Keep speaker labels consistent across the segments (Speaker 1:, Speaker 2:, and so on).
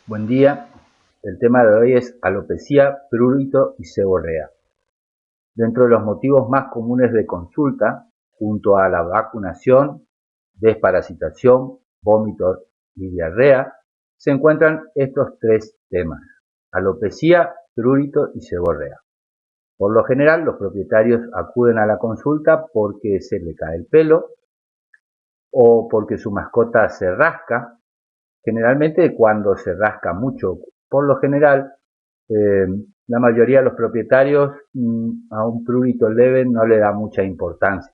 Speaker 1: Buen día, el tema de hoy es alopecia, prurito y seborrea. Dentro de los motivos más comunes de consulta, junto a la vacunación, desparasitación, vómitos y diarrea, se encuentran estos tres temas: alopecia, prurito y seborrea. Por lo general, los propietarios acuden a la consulta porque se le cae el pelo o porque su mascota se rasca. Generalmente cuando se rasca mucho, por lo general, eh, la mayoría de los propietarios a un prurito leve no le da mucha importancia.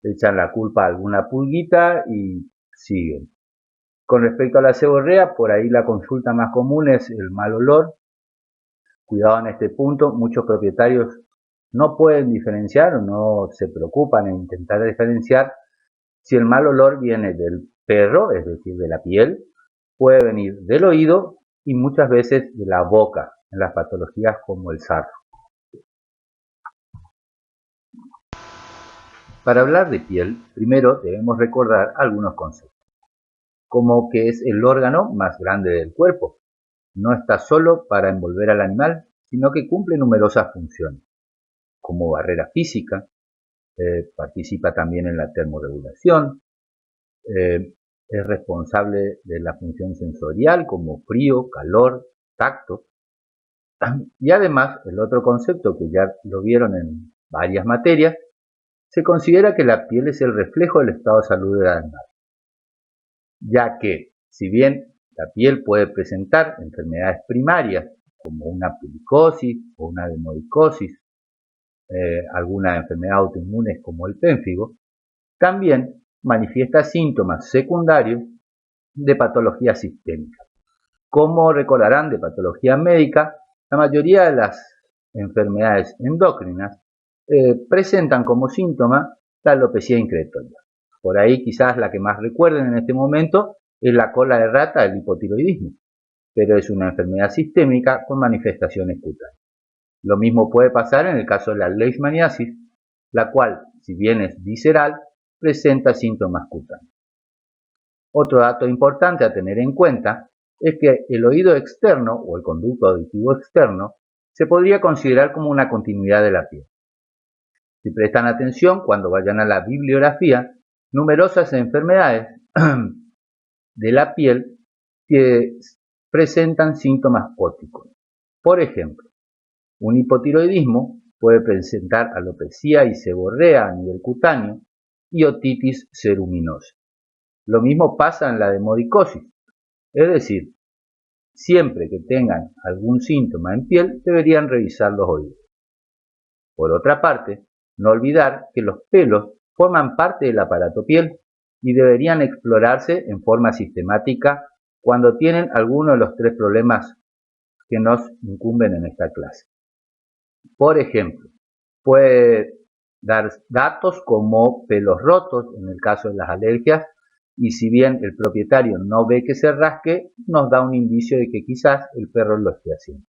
Speaker 1: Le echan la culpa a alguna pulguita y siguen. Con respecto a la seborrea, por ahí la consulta más común es el mal olor. Cuidado en este punto, muchos propietarios no pueden diferenciar o no se preocupan en intentar diferenciar si el mal olor viene del perro, es decir, de la piel, puede venir del oído y muchas veces de la boca, en las patologías como el sarro. Para hablar de piel, primero debemos recordar algunos conceptos, como que es el órgano más grande del cuerpo. No está solo para envolver al animal, sino que cumple numerosas funciones, como barrera física, participa también en la termorregulación, es responsable de la función sensorial como frío, calor, tacto. Y además, el otro concepto que ya lo vieron en varias materias, se considera que la piel es el reflejo del estado de salud del animal, ya que si bien la piel puede presentar enfermedades primarias como una pulicosis o una demodicosis, alguna enfermedad autoinmune como el pénfigo, también manifiesta síntomas secundarios de patología sistémica. Como recordarán de patología médica, la mayoría de las enfermedades endocrinas presentan como síntoma la alopecia incretoria. Por ahí quizás la que más recuerden en este momento es la cola de rata del hipotiroidismo, pero es una enfermedad sistémica con manifestaciones cutáneas. Lo mismo puede pasar en el caso de la leishmaniasis, la cual, si bien es visceral, presenta síntomas cutáneos. Otro dato importante a tener en cuenta es que el oído externo o el conducto auditivo externo se podría considerar como una continuidad de la piel. Si prestan atención cuando vayan a la bibliografía, numerosas enfermedades de la piel que presentan síntomas óticos. Por ejemplo, un hipotiroidismo puede presentar alopecia y seborrea a nivel cutáneo y otitis ceruminosa. Lo mismo pasa en la demodicosis, es decir, siempre que tengan algún síntoma en piel deberían revisar los oídos. Por otra parte, no olvidar que los pelos forman parte del aparato piel y deberían explorarse en forma sistemática cuando tienen alguno de los tres problemas que nos incumben en esta clase. Por ejemplo, puede dar datos como pelos rotos en el caso de las alergias, y si bien el propietario no ve que se rasque, nos da un indicio de que quizás el perro lo esté haciendo.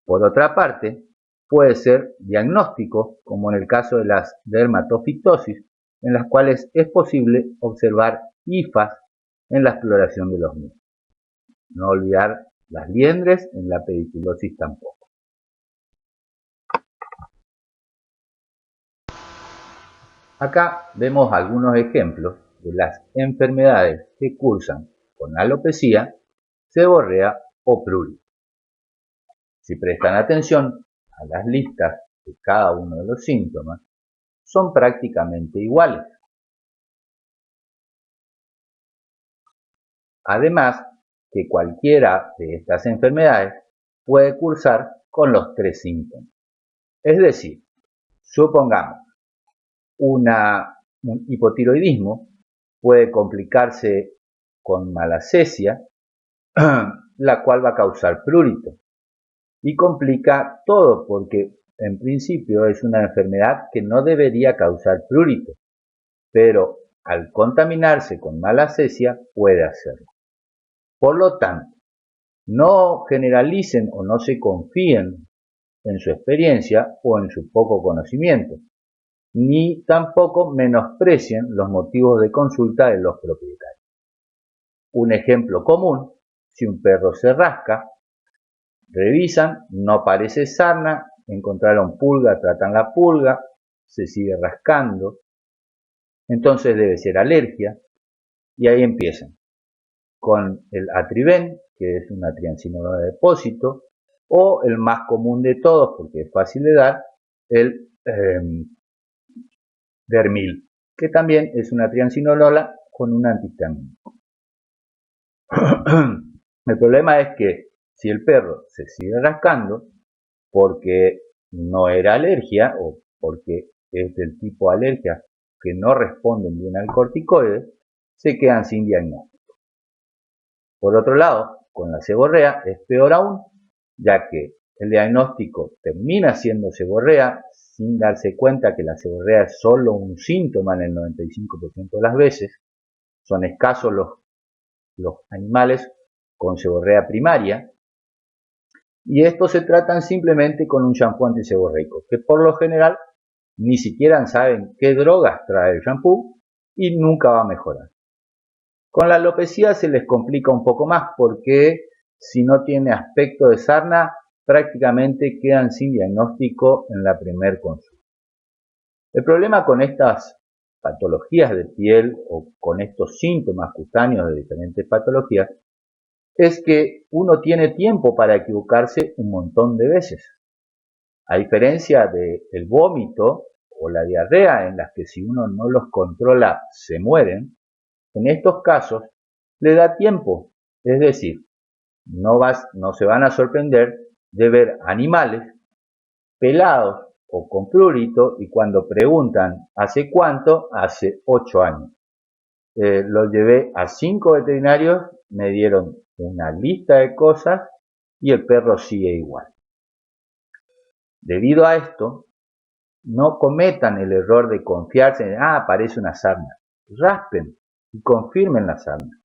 Speaker 1: Por otra parte, puede ser diagnóstico, como en el caso de las dermatofitosis, en las cuales es posible observar hifas en la exploración de los mismos. No olvidar las liendres en la pediculosis tampoco. Acá vemos algunos ejemplos de las enfermedades que cursan con alopecia, seborrea o prurito. Si prestan atención a las listas de cada uno de los síntomas, son prácticamente iguales. Además, que cualquiera de estas enfermedades puede cursar con los tres síntomas. Es decir, supongamos un hipotiroidismo puede complicarse con malacesia, la cual va a causar prurito. Y complica todo porque en principio es una enfermedad que no debería causar prurito, pero al contaminarse con malacesia puede hacerlo. Por lo tanto, no generalicen o no se confíen en su experiencia o en su poco conocimiento, ni tampoco menosprecien los motivos de consulta de los propietarios. Un ejemplo común Si un perro se rasca, revisan, no parece sarna, encontraron pulga, tratan la pulga, se sigue rascando, entonces debe ser alergia, y ahí empiezan con el Atriven, que es una triancinolona de depósito, o el más común de todos, porque es fácil de dar, el Dermil, que también es una triancinolona con un antihistamínico. El problema es que si el perro se sigue rascando porque no era alergia o porque es del tipo de alergia que no responden bien al corticoide, se quedan sin diagnóstico. Por otro lado, con la seborrea es peor aún, ya que el diagnóstico termina siendo seborrea sin darse cuenta que la seborrea es solo un síntoma en el 95% de las veces. Son escasos los animales con seborrea primaria, y estos se tratan simplemente con un shampoo antiseborreico, que por lo general ni siquiera saben qué drogas trae el shampoo y nunca va a mejorar. Con la alopecia se les complica un poco más porque si no tiene aspecto de sarna, prácticamente quedan sin diagnóstico en la primer consulta. El problema con estas patologías de piel o con estos síntomas cutáneos de diferentes patologías es que uno tiene tiempo para equivocarse un montón de veces. A diferencia del vómito o la diarrea, en las que si uno no los controla se mueren, en estos casos le da tiempo, es decir, no se van a sorprender de ver animales pelados o con prurito, y cuando preguntan ¿hace cuánto? Hace 8 años. Lo llevé a 5 veterinarios, me dieron una lista de cosas y el perro sigue igual. Debido a esto, no cometan el error de confiarse en, parece una sarna. Raspen y confirmen la sarna.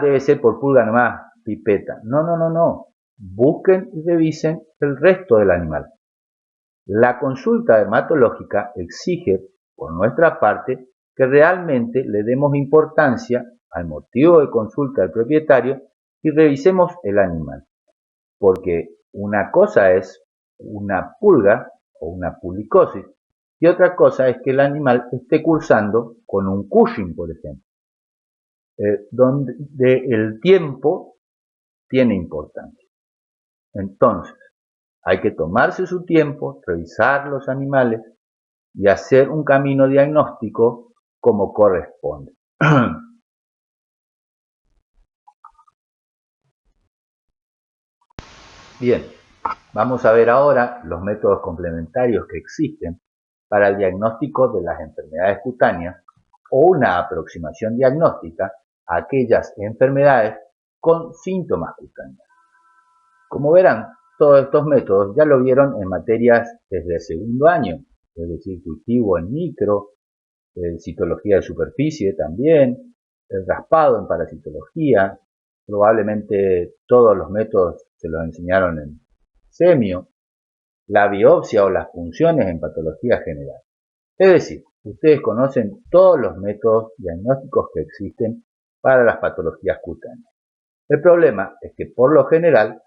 Speaker 1: Debe ser por pulga nomás, pipeta. No. Busquen y revisen el resto del animal. La consulta dermatológica exige, por nuestra parte, que realmente le demos importancia al motivo de consulta del propietario y revisemos el animal. Porque una cosa es una pulga o una pulicosis y otra cosa es que el animal esté cursando con un Cushing, por ejemplo, donde el tiempo tiene importancia. Entonces, hay que tomarse su tiempo, revisar los animales y hacer un camino diagnóstico como corresponde. Bien, vamos a ver ahora los métodos complementarios que existen para el diagnóstico de las enfermedades cutáneas o una aproximación diagnóstica a aquellas enfermedades con síntomas cutáneos. Como verán, todos estos métodos ya lo vieron en materias desde el segundo año, es decir, cultivo en micro, citología de superficie también, el raspado en parasitología, probablemente todos los métodos se los enseñaron en semio, la biopsia o las punciones en patología general. Es decir, ustedes conocen todos los métodos diagnósticos que existen para las patologías cutáneas. El problema es que por lo general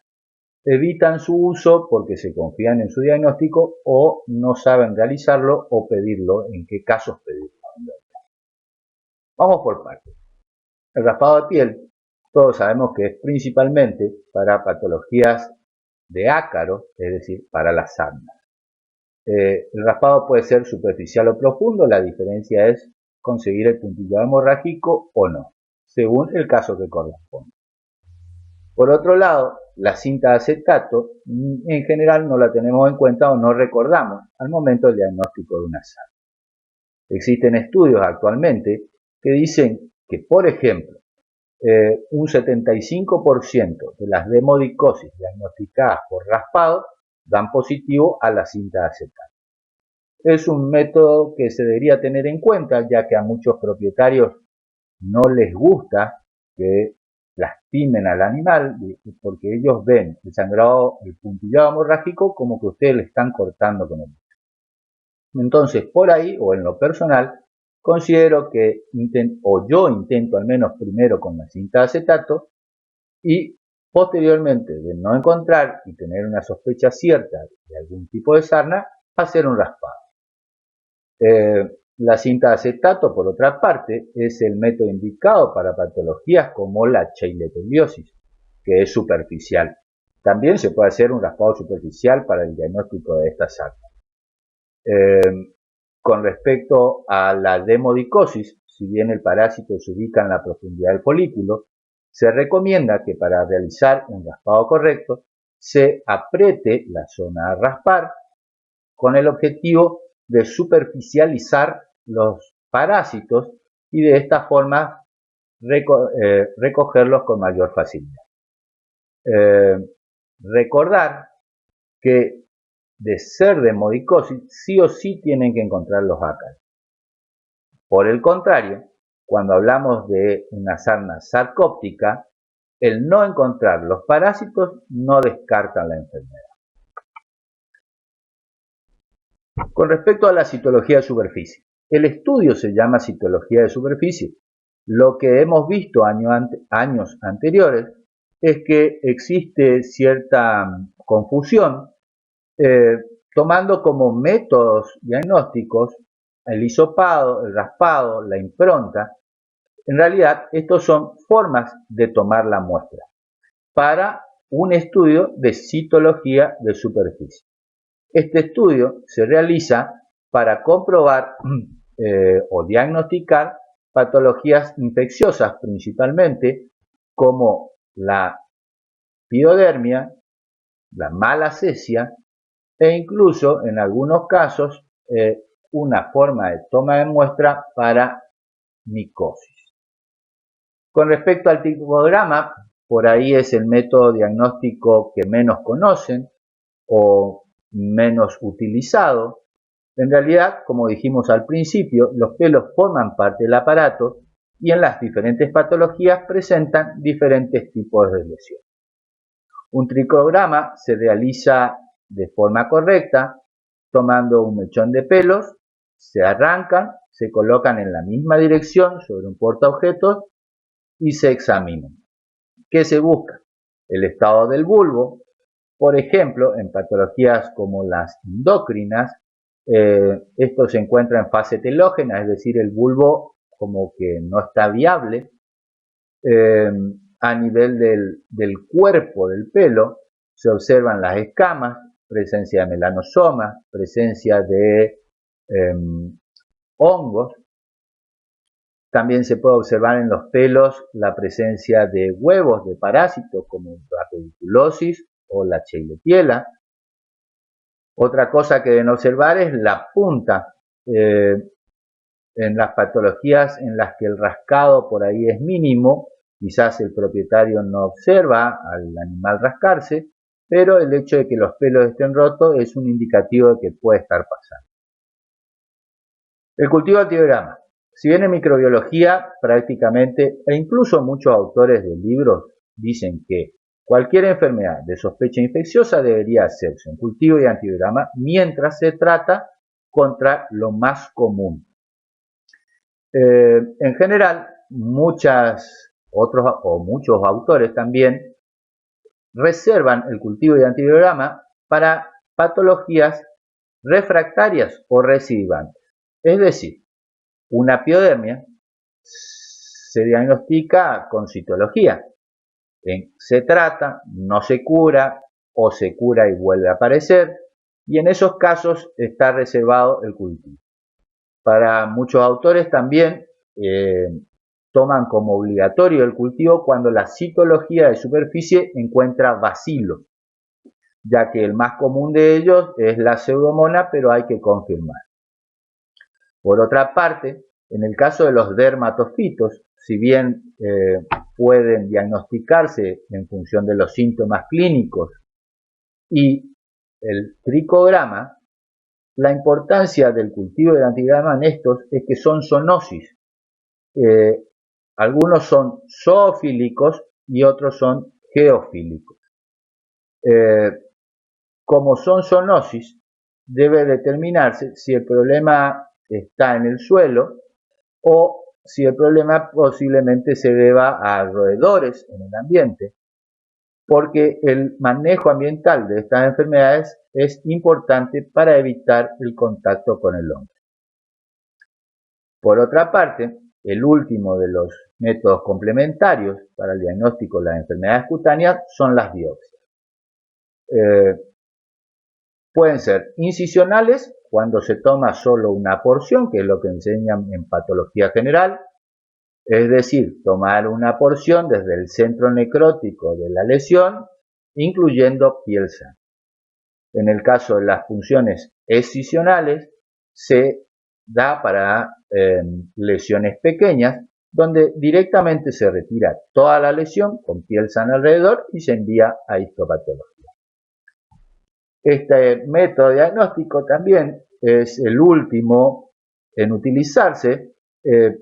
Speaker 1: evitan su uso porque se confían en su diagnóstico o no saben realizarlo o pedirlo, en qué casos pedirlo. Vamos por partes. El raspado de piel, todos sabemos que es principalmente para patologías de ácaro, es decir, para las sarnas. El raspado puede ser superficial o profundo, la diferencia es conseguir el puntillo hemorrágico o no, según el caso que corresponda. Por otro lado, la cinta de acetato en general no la tenemos en cuenta o no recordamos al momento del diagnóstico de una sarna. Existen estudios actualmente que dicen que, por ejemplo, un 75% de las demodicosis diagnosticadas por raspado dan positivo a la cinta de acetato. Es un método que se debería tener en cuenta, ya que a muchos propietarios no les gusta que lastimen al animal, porque ellos ven el sangrado, el puntillado hemorrágico, como que ustedes le están cortando con el dedo. Entonces, por ahí, o en lo personal, considero que yo intento al menos primero con la cinta de acetato y posteriormente de no encontrar y tener una sospecha cierta de algún tipo de sarna, hacer un raspado. La cinta de acetato, por otra parte, es el método indicado para patologías como la cheilopeliosis, que es superficial. También se puede hacer un raspado superficial para el diagnóstico de esta sarna. Con respecto a la demodicosis, si bien el parásito se ubica en la profundidad del folículo, se recomienda que para realizar un raspado correcto se apriete la zona a raspar con el objetivo de superficializar los parásitos y de esta forma recogerlos con mayor facilidad. Recordar que de ser demodicosis, sí o sí tienen que encontrar los ácaros. Por el contrario, cuando hablamos de una sarna sarcóptica, el no encontrar los parásitos no descarta la enfermedad. Con respecto a la citología de superficie, el estudio se llama citología de superficie. Lo que hemos visto años anteriores es que existe cierta confusión tomando como métodos diagnósticos el hisopado, el raspado, la impronta. En realidad, estos son formas de tomar la muestra para un estudio de citología de superficie. Este estudio se realiza para comprobar o diagnosticar patologías infecciosas principalmente como la piodermia, la malacesia e incluso en algunos casos una forma de toma de muestra para micosis. Con respecto al tipograma, por ahí es el método diagnóstico que menos conocen o menos utilizado. En realidad, como dijimos al principio, los pelos forman parte del aparato y en las diferentes patologías presentan diferentes tipos de lesiones. Un tricograma se realiza de forma correcta, tomando un mechón de pelos, se arrancan, se colocan en la misma dirección sobre un portaobjetos y se examinan. ¿Qué se busca? El estado del bulbo. Por ejemplo, en patologías como las endocrinas, esto se encuentra en fase telógena, es decir, el bulbo como que no está viable. A nivel del cuerpo del pelo se observan las escamas, presencia de melanosomas, presencia de hongos. También se puede observar en los pelos la presencia de huevos de parásitos como la pediculosis o la Sheilotiella. Otra cosa que deben observar es la punta. En las patologías en las que el rascado por ahí es mínimo, quizás el propietario no observa al animal rascarse, pero el hecho de que los pelos estén rotos es un indicativo de que puede estar pasando. El cultivo de antibiograma. Si bien en microbiología prácticamente, e incluso muchos autores de libros dicen que cualquier enfermedad de sospecha infecciosa debería hacerse un cultivo de antibiograma mientras se trata contra lo más común. En general, muchos autores también reservan el cultivo de antibiograma para patologías refractarias o recidivantes. Es decir, una piodermia se diagnostica con citología. Se trata, no se cura o se cura y vuelve a aparecer, y en esos casos está reservado el cultivo. Para muchos autores también toman como obligatorio el cultivo cuando la citología de superficie encuentra bacilo, ya que el más común de ellos es la pseudomonas, pero hay que confirmar. Por otra parte, en el caso de los dermatofitos, si bien pueden diagnosticarse en función de los síntomas clínicos y el tricograma, la importancia del cultivo del antibiograma en estos es que son zoonosis. Algunos son zoofílicos y otros son geofílicos. Como son zoonosis, debe determinarse si el problema está en el suelo o si el problema posiblemente se deba a roedores en el ambiente. porque el manejo ambiental de estas enfermedades es importante para evitar el contacto con el hombre. Por otra parte, el último de los métodos complementarios para el diagnóstico de las enfermedades cutáneas son las biopsias. Pueden ser incisionales, cuando se toma solo una porción, que es lo que enseñan en patología general, es decir, tomar una porción desde el centro necrótico de la lesión, incluyendo piel sana. En el caso de las punciones excisionales, se da para lesiones pequeñas, donde directamente se retira toda la lesión con piel sana alrededor y se envía a histopatología. Este método diagnóstico también es el último en utilizarse,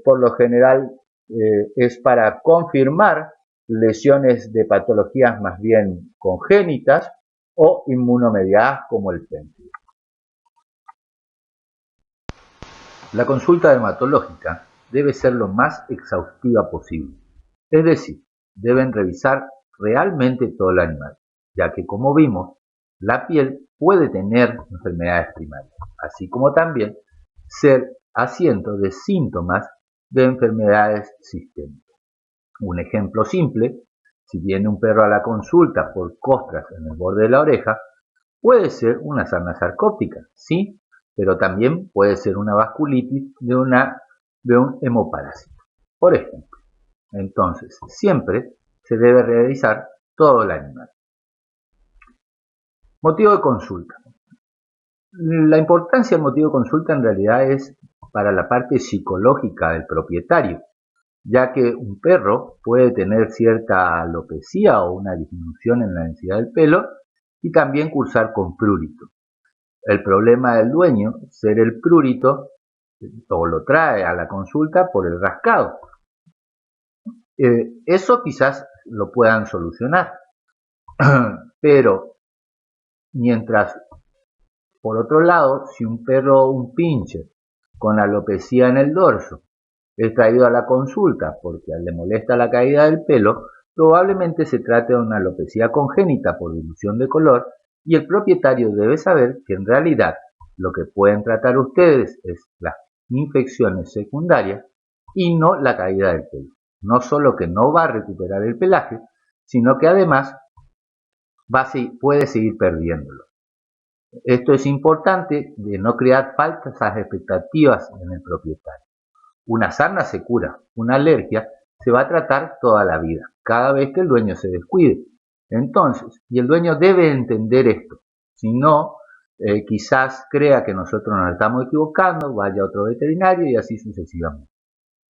Speaker 1: por lo general es para confirmar lesiones de patologías más bien congénitas o inmunomediadas como el PENTI. La consulta dermatológica debe ser lo más exhaustiva posible, es decir, deben revisar realmente todo el animal, ya que como vimos, la piel puede tener enfermedades primarias, así como también ser asiento de síntomas de enfermedades sistémicas. Un ejemplo simple, si viene un perro a la consulta por costras en el borde de la oreja, puede ser una sarna sarcóptica, sí, pero también puede ser una vasculitis de un hemoparásito, por ejemplo. Entonces, siempre se debe revisar todo el animal. Motivo de consulta. La importancia del motivo de consulta en realidad es para la parte psicológica del propietario, ya que un perro puede tener cierta alopecia o una disminución en la densidad del pelo y también cursar con prurito. El problema del dueño, ser el prurito, o lo trae a la consulta por el rascado. Eso quizás lo puedan solucionar, pero mientras, por otro lado, si un perro, un pincher, con alopecia en el dorso, es traído a la consulta porque le molesta la caída del pelo, probablemente se trate de una alopecia congénita por dilución de color y el propietario debe saber que en realidad lo que pueden tratar ustedes es las infecciones secundarias y no la caída del pelo. No solo que no va a recuperar el pelaje, sino que además puede seguir perdiéndolo. Esto es importante de no crear falsas expectativas en el propietario. Una sarna se cura, una alergia se va a tratar toda la vida, cada vez que el dueño se descuide. Entonces, y el dueño debe entender esto, si no, quizás crea que nosotros nos estamos equivocando, vaya a otro veterinario y así sucesivamente.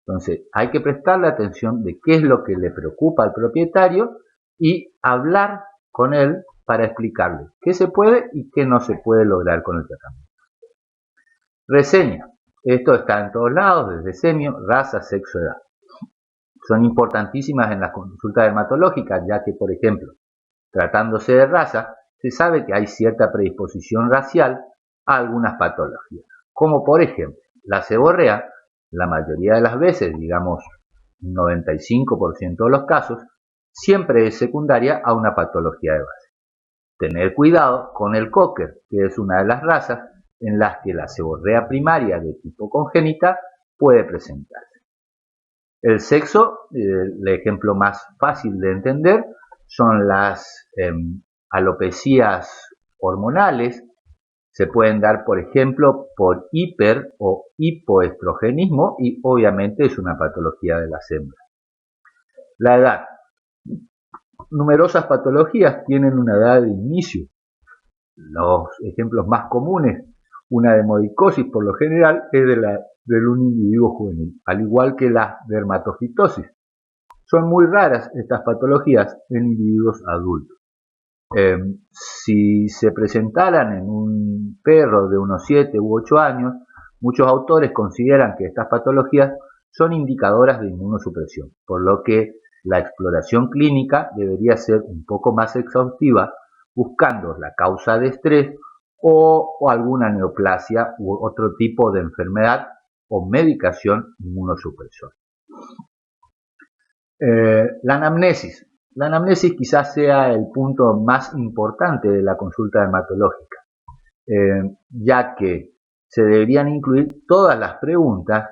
Speaker 1: Entonces, hay que prestarle atención de qué es lo que le preocupa al propietario y hablar con él para explicarle qué se puede y qué no se puede lograr con el tratamiento. Reseña. Esto está en todos lados, desde semio, raza, sexo, edad. Son importantísimas en las consultas dermatológicas, ya que, por ejemplo, tratándose de raza, se sabe que hay cierta predisposición racial a algunas patologías, como por ejemplo, la seborrea, la mayoría de las veces, digamos, un 95% de los casos, siempre es secundaria a una patología de base. Tener cuidado con el cocker, que es una de las razas en las que la seborrea primaria de tipo congénita puede presentarse. El sexo, el ejemplo más fácil de entender, son las alopecias hormonales. Se pueden dar, por ejemplo, por hiper o hipoestrogenismo y obviamente es una patología de las hembras. La edad. Numerosas patologías tienen una edad de inicio. Los ejemplos más comunes, una demodicosis por lo general es de un individuo juvenil, al igual que la dermatofitosis. Son muy raras estas patologías en individuos adultos. Si se presentaran en un perro de unos 7 u 8 años, muchos autores consideran que estas patologías son indicadoras de inmunosupresión, por lo que la exploración clínica debería ser un poco más exhaustiva, buscando la causa de estrés o alguna neoplasia u otro tipo de enfermedad o medicación inmunosupresora. La anamnesis. La anamnesis quizás sea el punto más importante de la consulta dermatológica, ya que se deberían incluir todas las preguntas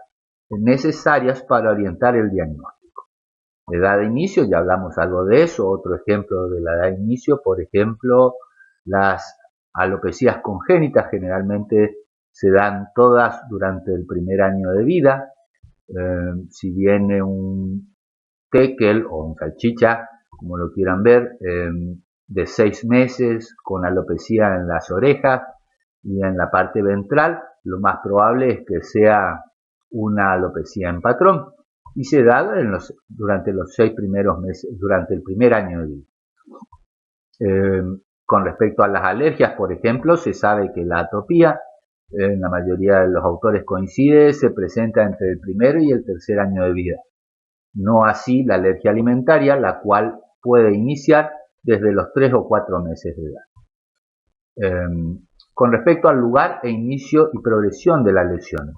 Speaker 1: necesarias para orientar el diagnóstico. Edad de inicio, ya hablamos algo de eso. Otro ejemplo de la edad de inicio, por ejemplo, las alopecias congénitas generalmente se dan todas durante el primer año de vida. Si viene un tekel o un salchicha, como lo quieran ver, de 6 meses con alopecia en las orejas y en la parte ventral, lo más probable es que sea una alopecia en patrón y se da durante los 6 primeros meses, durante el primer año de vida. Con respecto a las alergias, por ejemplo, se sabe que la atopía, en la mayoría de los autores coincide, se presenta entre el primero y el tercer año de vida. No así la alergia alimentaria, la cual puede iniciar desde los 3 o 4 meses de edad. Con respecto al lugar e inicio y progresión de las lesiones,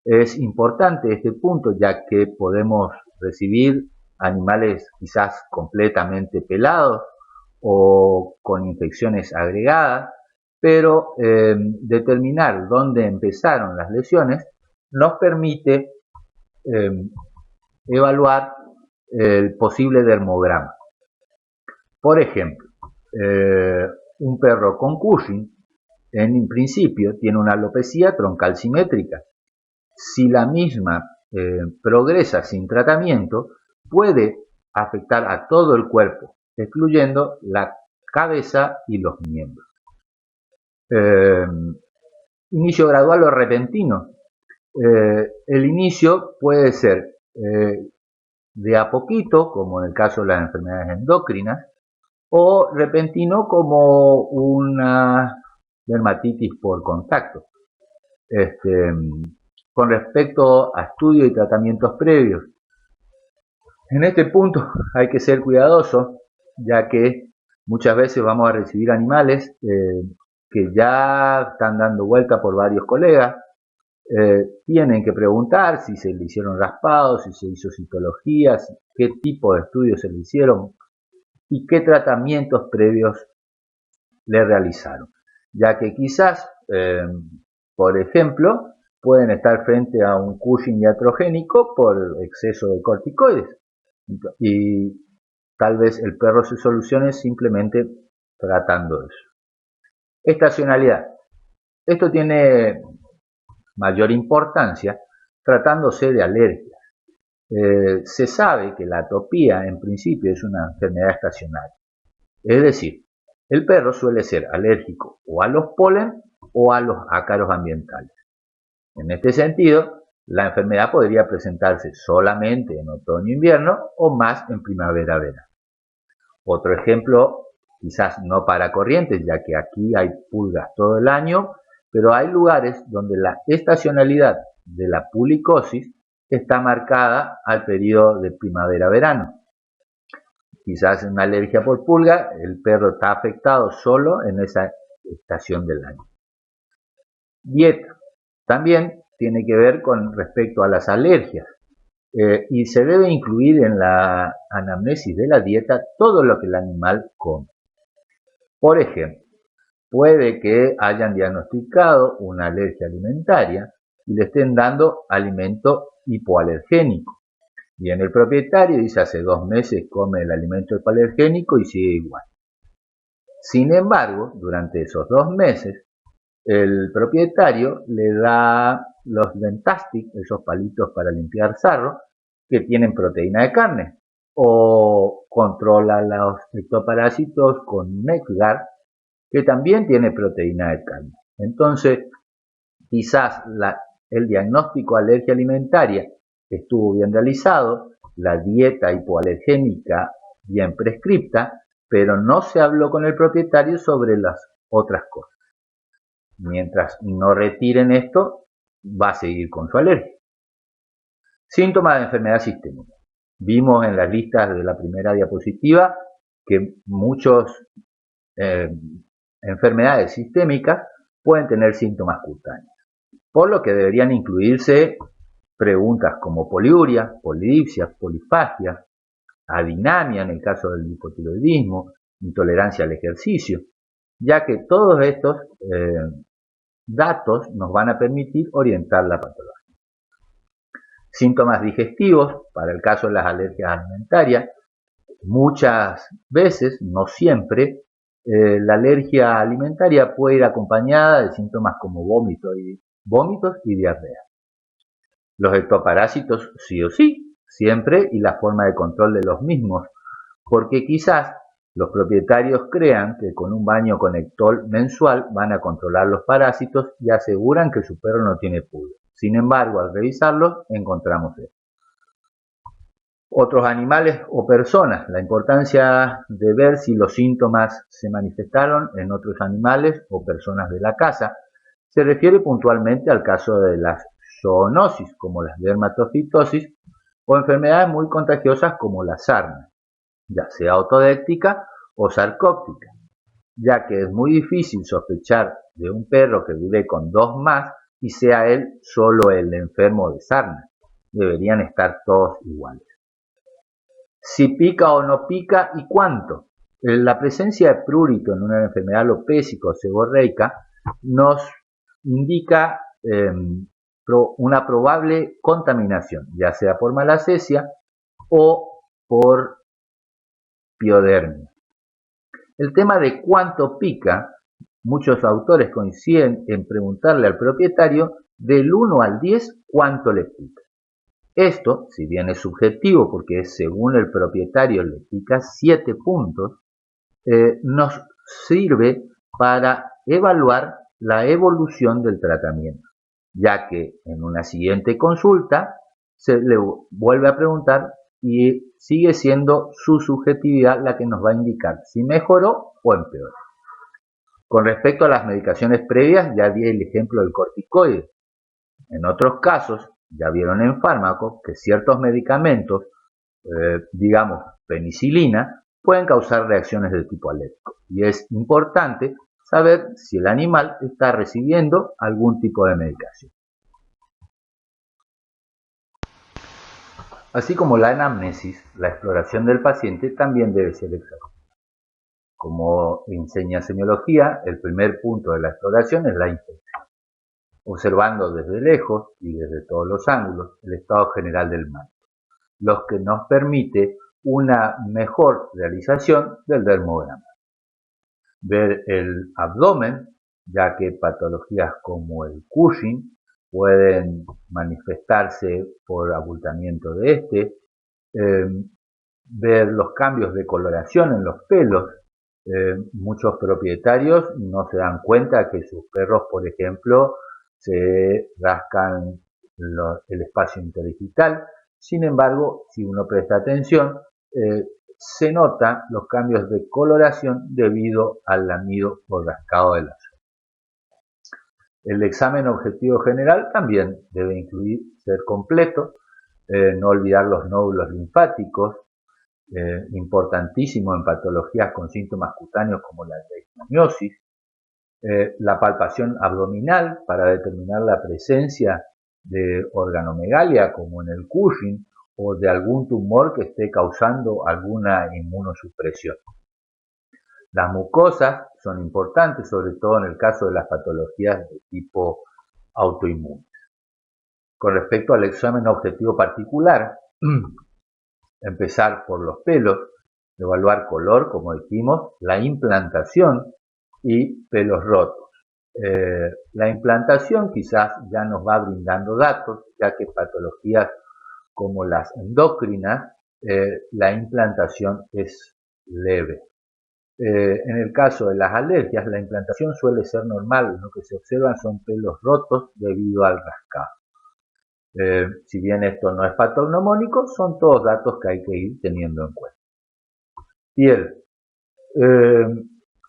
Speaker 1: es importante este punto, ya que podemos recibir animales quizás completamente pelados o con infecciones agregadas, pero determinar dónde empezaron las lesiones nos permite evaluar el posible dermograma. Por ejemplo, un perro con Cushing en principio tiene una alopecia troncal simétrica. Si la misma progresa sin tratamiento, puede afectar a todo el cuerpo, excluyendo la cabeza y los miembros. Inicio gradual o repentino. El inicio puede ser de a poquito, como en el caso de las enfermedades endocrinas, o repentino como una dermatitis por contacto. Con respecto a estudios y tratamientos previos, en este punto hay que ser cuidadoso, ya que muchas veces vamos a recibir animales que ya están dando vuelta por varios colegas. Tienen que preguntar si se le hicieron raspados, si se hizo citología, qué tipo de estudios se le hicieron y qué tratamientos previos le realizaron, ya que quizás, por ejemplo, pueden estar frente a un Cushing iatrogénico por exceso de corticoides y tal vez el perro se solucione simplemente tratando eso. Estacionalidad. Esto tiene mayor importancia tratándose de alergias. Se sabe que la atopía en principio es una enfermedad estacionaria, es decir, el perro suele ser alérgico o a los polen o a los ácaros ambientales. En este sentido, la enfermedad podría presentarse solamente en otoño-invierno o más en primavera-verano. Otro ejemplo, quizás no para Corrientes, ya que aquí hay pulgas todo el año, pero hay lugares donde la estacionalidad de la pulicosis está marcada al periodo de primavera-verano. Quizás en una alergia por pulga, el perro está afectado solo en esa estación del año. Dieta. También tiene que ver con respecto a las alergias y se debe incluir en la anamnesis de la dieta todo lo que el animal come. Por ejemplo, puede que hayan diagnosticado una alergia alimentaria y le estén dando alimento hipoalergénico. Viene el propietario y dice hace 2 meses come el alimento hipoalergénico y sigue igual. Sin embargo, durante esos 2 meses, el propietario le da los Dentastic, esos palitos para limpiar sarro, que tienen proteína de carne, o controla los ectoparásitos con Nexgard, que también tiene proteína de carne. Entonces, quizás el diagnóstico de alergia alimentaria estuvo bien realizado, la dieta hipoalergénica bien prescripta, pero no se habló con el propietario sobre las otras cosas. Mientras no retiren esto, va a seguir con su alergia. Síntomas de enfermedad sistémica. Vimos en las listas de la primera diapositiva que muchas enfermedades sistémicas pueden tener síntomas cutáneos, por lo que deberían incluirse preguntas como poliuria, polidipsia, polifagia, adinamia en el caso del hipotiroidismo, intolerancia al ejercicio, ya que todos estos datos nos van a permitir orientar la patología. Síntomas digestivos, para el caso de las alergias alimentarias, muchas veces, no siempre, la alergia alimentaria puede ir acompañada de síntomas como vómitos y diarrea. Los ectoparásitos sí o sí, siempre, y la forma de control de los mismos, porque quizás los propietarios crean que con un baño con Ectol mensual van a controlar los parásitos y aseguran que su perro no tiene pulgas. Sin embargo, al revisarlos, encontramos esto. Otros animales o personas. La importancia de ver si los síntomas se manifestaron en otros animales o personas de la casa se refiere puntualmente al caso de las zoonosis, como las dermatofitosis, o enfermedades muy contagiosas como la sarna, ya sea autodéctica o sarcóptica, ya que es muy difícil sospechar de un perro que vive con dos más y sea él solo el enfermo de sarna. Deberían estar todos iguales. Si pica o no pica y cuánto. La presencia de prurito en una enfermedad alopécica o seborreica nos indica una probable contaminación, ya sea por malacesia o por piodermia. El tema de cuánto pica, muchos autores coinciden en preguntarle al propietario del 1 al 10 cuánto le pica. Esto, si bien es subjetivo porque es según el propietario le pica 7 puntos, nos sirve para evaluar la evolución del tratamiento, ya que en una siguiente consulta se le vuelve a preguntar y sigue siendo su subjetividad la que nos va a indicar si mejoró o empeoró. Con respecto a las medicaciones previas, ya di el ejemplo del corticoide. En otros casos, ya vieron en fármacos que ciertos medicamentos, digamos penicilina, pueden causar reacciones de tipo alérgico. Y es importante saber si el animal está recibiendo algún tipo de medicación. Así como la anamnesis, la exploración del paciente también debe ser exhaustiva. Como enseña semiología, el primer punto de la exploración es la inspección, observando desde lejos y desde todos los ángulos el estado general del manto, lo que nos permite una mejor realización del dermograma. Ver el abdomen, ya que patologías como el Cushing pueden manifestarse por abultamiento de este, ver los cambios de coloración en los pelos. Muchos propietarios no se dan cuenta que sus perros, por ejemplo, se rascan el espacio interdigital. Sin embargo, si uno presta atención, se notan los cambios de coloración debido al lamido o rascado de la zona. El examen objetivo general también debe incluir ser completo, no olvidar los nódulos linfáticos, importantísimo en patologías con síntomas cutáneos como la leishmaniosis, la palpación abdominal para determinar la presencia de organomegalia como en el Cushing o de algún tumor que esté causando alguna inmunosupresión. Las mucosas son importantes, sobre todo en el caso de las patologías de tipo autoinmune. Con respecto al examen objetivo particular, empezar por los pelos, evaluar color, como dijimos, la implantación y pelos rotos. La implantación quizás ya nos va brindando datos, ya que patologías como las endócrinas, la implantación es leve. En el caso de las alergias, la implantación suele ser normal, lo que se observan son pelos rotos debido al rascado. Si bien esto no es patognomónico, son todos datos que hay que ir teniendo en cuenta. Piel.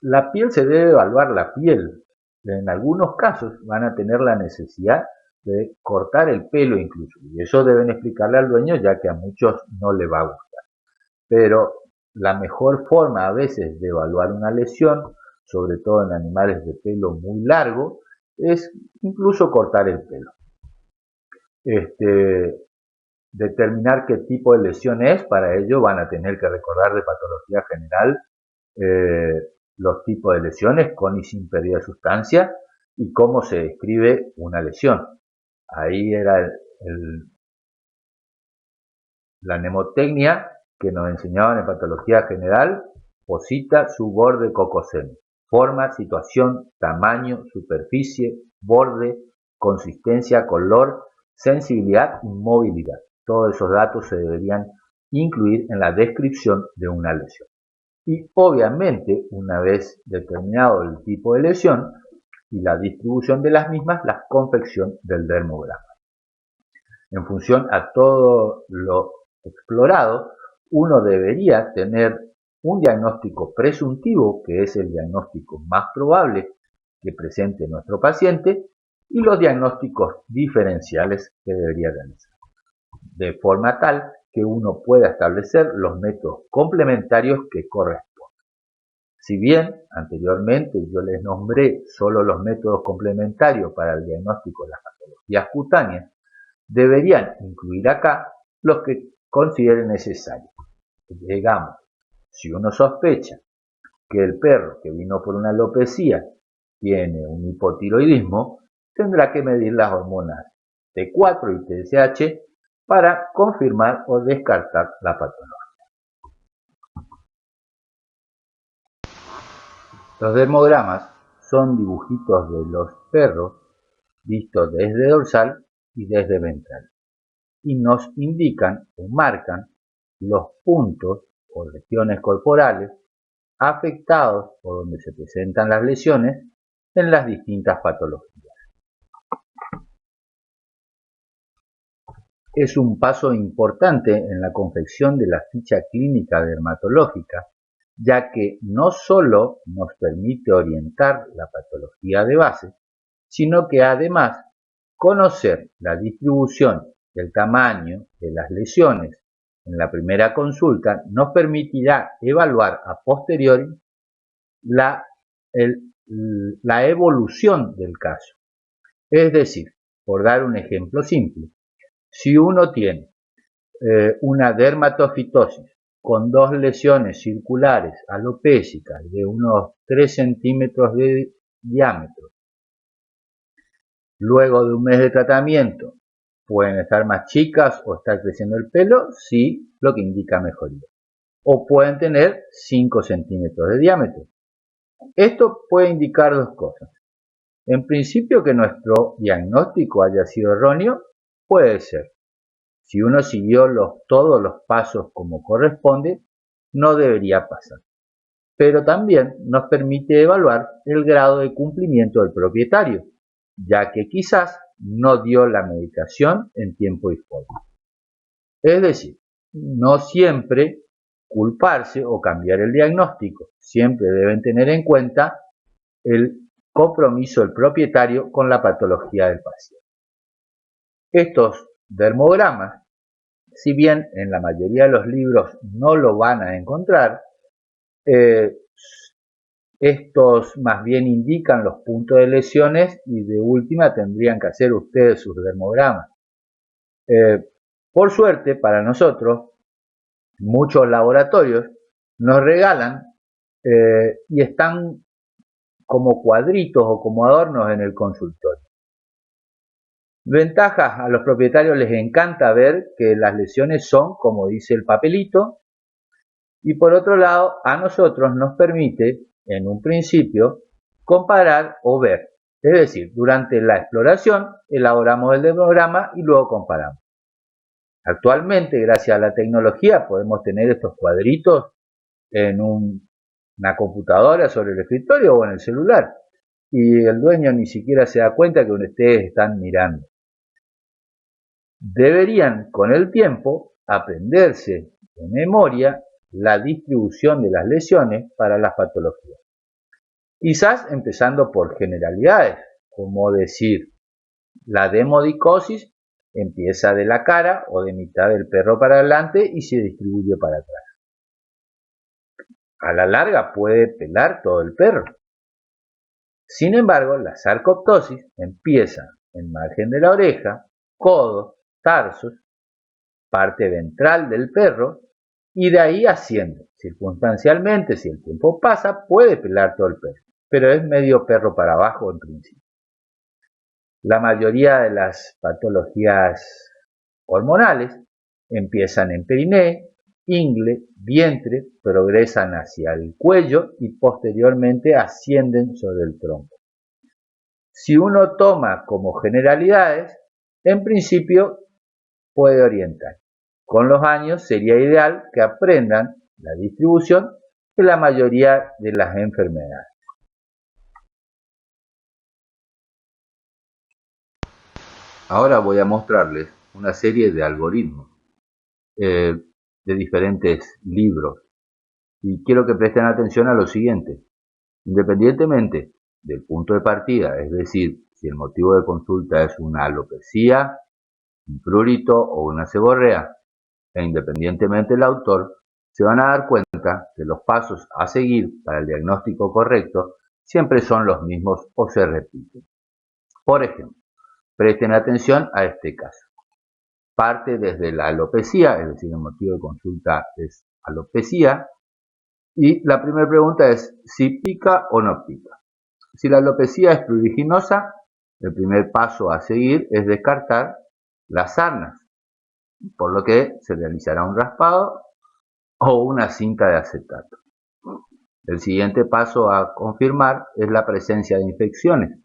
Speaker 1: La piel se debe evaluar la piel. En algunos casos van a tener la necesidad de cortar el pelo incluso. Y eso deben explicarle al dueño, ya que a muchos no le va a gustar. Pero la mejor forma a veces de evaluar una lesión, sobre todo en animales de pelo muy largo, es incluso cortar el pelo. determinar qué tipo de lesión es, para ello van a tener que recordar de patología general los tipos de lesiones con y sin pérdida de sustancia y cómo se describe una lesión. Ahí era la mnemotecnia que nos enseñaban en patología general: posita su borde cocoseno. Forma, situación, tamaño, superficie, borde, consistencia, color, sensibilidad y movilidad. Todos esos datos se deberían incluir en la descripción de una lesión. Y obviamente, una vez determinado el tipo de lesión y la distribución de las mismas, la confección del dermograma. En función a todo lo explorado, uno debería tener un diagnóstico presuntivo, que es el diagnóstico más probable que presente nuestro paciente, y los diagnósticos diferenciales que debería realizar, de forma tal que uno pueda establecer los métodos complementarios que corresponden. Si bien anteriormente yo les nombré solo los métodos complementarios para el diagnóstico de las patologías cutáneas, deberían incluir acá los que consideren necesarios. Digamos, si uno sospecha que el perro que vino por una alopecia tiene un hipotiroidismo, tendrá que medir las hormonas T4 y TSH para confirmar o descartar la patología. Los dermogramas son dibujitos de los perros vistos desde dorsal y desde ventral, y nos indican o marcan los puntos o regiones corporales afectados o donde se presentan las lesiones en las distintas patologías. Es un paso importante en la confección de la ficha clínica dermatológica, ya que no solo nos permite orientar la patología de base, sino que además conocer la distribución, el tamaño de las lesiones en la primera consulta nos permitirá evaluar a posteriori la evolución del caso. Es decir, por dar un ejemplo simple, si uno tiene una dermatofitosis con dos lesiones circulares alopécicas de unos 3 centímetros de diámetro, luego de un mes de tratamiento, pueden estar más chicas o estar creciendo el pelo, sí, lo que indica mejoría. O pueden tener 5 centímetros de diámetro. Esto puede indicar dos cosas. En principio, que nuestro diagnóstico haya sido erróneo, puede ser. Si uno siguió todos los pasos como corresponde, no debería pasar. Pero también nos permite evaluar el grado de cumplimiento del propietario, ya que quizás no dio la medicación en tiempo y forma. Es decir, no siempre culparse o cambiar el diagnóstico. Siempre deben tener en cuenta el compromiso del propietario con la patología del paciente. Estos dermogramas, si bien en la mayoría de los libros no lo van a encontrar, estos más bien indican los puntos de lesiones y de última tendrían que hacer ustedes sus dermogramas. Por suerte para nosotros, muchos laboratorios nos regalan y están como cuadritos o como adornos en el consultorio. Ventajas: a los propietarios les encanta ver que las lesiones son como dice el papelito, y por otro lado a nosotros nos permite en un principio comparar o ver, es decir, durante la exploración elaboramos el dermograma y luego comparamos. Actualmente, gracias a la tecnología, podemos tener estos cuadritos en una computadora sobre el escritorio o en el celular, y el dueño ni siquiera se da cuenta que ustedes están mirando. Deberían con el tiempo aprenderse de memoria la distribución de las lesiones para las patologías. Quizás empezando por generalidades, como decir, la demodicosis empieza de la cara o de mitad del perro para adelante y se distribuye para atrás. A la larga puede pelar todo el perro. Sin embargo, la sarcoptosis empieza en margen de la oreja, codos, tarsos, parte ventral del perro y de ahí asciende. Circunstancialmente, si el tiempo pasa, puede pelar todo el perro, pero es medio perro para abajo en principio. La mayoría de las patologías hormonales empiezan en periné, ingle, vientre, progresan hacia el cuello y posteriormente ascienden sobre el tronco. Si uno toma como generalidades, en principio puede orientar. Con los años sería ideal que aprendan la distribución de la mayoría de las enfermedades. Ahora voy a mostrarles una serie de algoritmos de diferentes libros y quiero que presten atención a lo siguiente. Independientemente del punto de partida, es decir, si el motivo de consulta es una alopecia, un prurito o una seborrea, e independientemente del autor, se van a dar cuenta que los pasos a seguir para el diagnóstico correcto siempre son los mismos o se repiten. Por ejemplo, presten atención a este caso. Parte desde la alopecia, es decir, el motivo de consulta es alopecia, y la primera pregunta es si pica o no pica. Si la alopecia es pruriginosa, el primer paso a seguir es descartar las sarnas, por lo que se realizará un raspado o una cinta de acetato. El siguiente paso a confirmar es la presencia de infecciones,